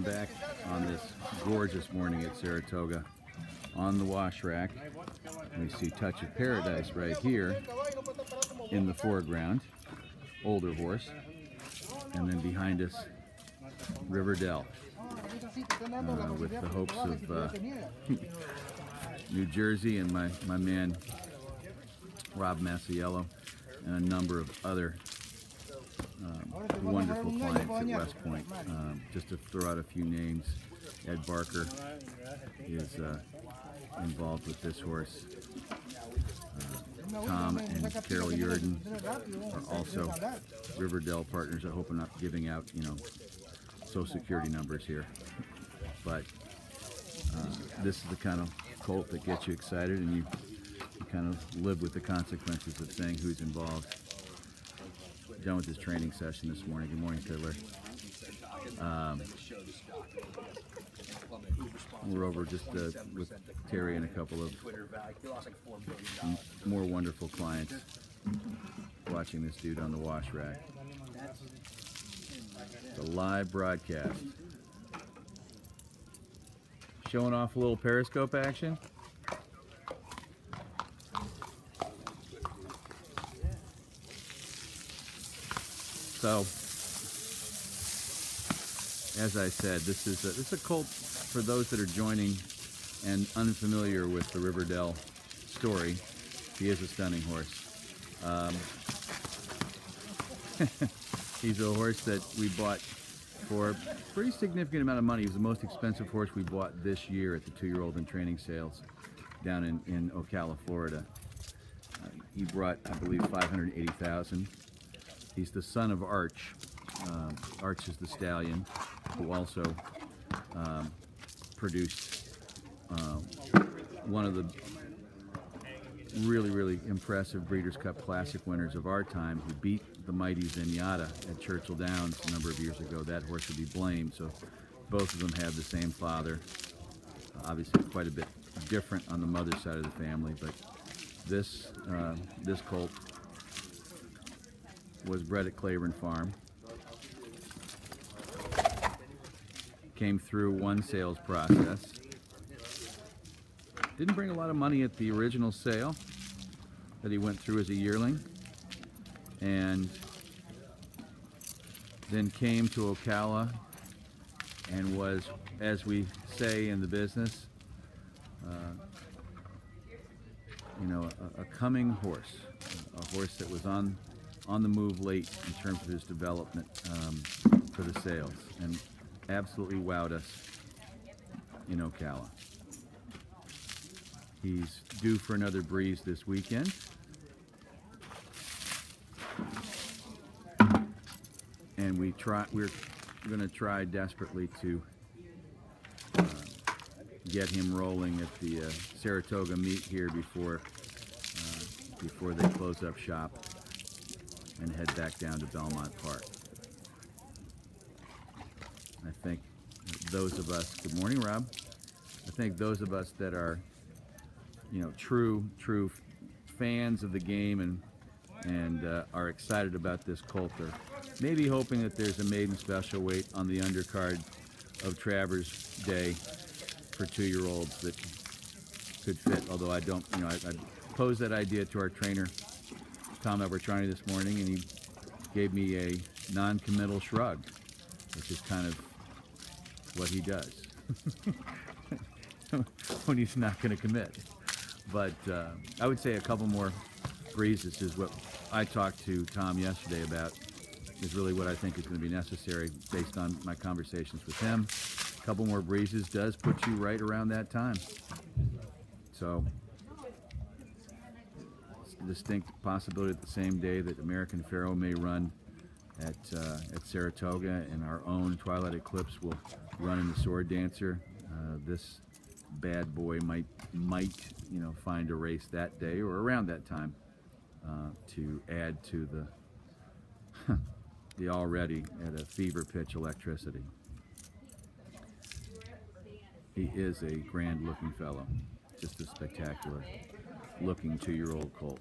I'm back on this gorgeous morning at Saratoga on the wash rack. We see Touch of Paradise right here in the foreground, older horse, and then behind us Dell, with the hopes of New Jersey and my man Rob Massiello and a number of other wonderful clients at West Point. Just to throw out a few names, Ed Barker is involved with this horse. Tom and Carol Yurden are also Dell partners. I hope I'm not giving out, Social Security numbers here. But this is the kind of colt that gets you excited, and you kind of live with the consequences of saying who's involved. Done with this training session this morning. Good morning, Fiddler. We're over just with Terry and a couple of more wonderful clients watching this dude on the wash rack. It's a live broadcast. Showing off a little Periscope action. So, as I said, this is a colt for those that are joining and unfamiliar with the Dell story. He is a stunning horse. He's a horse that we bought for a pretty significant amount of money. He was the most expensive horse we bought this year at the 2-year-old and training sales down in Ocala, Florida. He brought, I believe, $580,000. He's the son of Arch. Arch is the stallion who also produced one of the really impressive Breeders' Cup Classic winners of our time, who beat the mighty Zenyatta at Churchill Downs a number of years ago. That horse would be blamed. So both of them have the same father. Obviously quite a bit different on the mother's side of the family, but this colt was bred at Claiborne Farm. Came through one sales process. Didn't bring a lot of money at the original sale that he went through as a yearling, and then came to Ocala and was, as we say in the business, a coming horse, a horse that was on the move late in terms of his development for the sales, and absolutely wowed us in Ocala. He's due for another breeze this weekend. And we're going to try desperately to get him rolling at the Saratoga meet here before they close up shop and head back down to Belmont Park. I think those of us, good morning, Rob. I think those of us that are, true fans of the game and are excited about this colt are maybe hoping that there's a maiden special weight on the undercard of Travers Day for 2-year-olds that could fit. Although I don't, I posed that idea to our trainer Tom Albertrani this morning, and he gave me a non-committal shrug, which is kind of what he does when he's not going to commit. But I would say a couple more breezes is what I talked to Tom yesterday about, is really what I think is going to be necessary based on my conversations with him. A couple more breezes does put you right around that time. So it's a distinct possibility that the same day that American Pharoah may run at Saratoga, and our own Twilight Eclipse will run in the Sword Dancer, this bad boy might find a race that day or around that time to add to the already at a fever pitch electricity. He is a grand looking fellow, just a spectacular looking 2-year-old colt.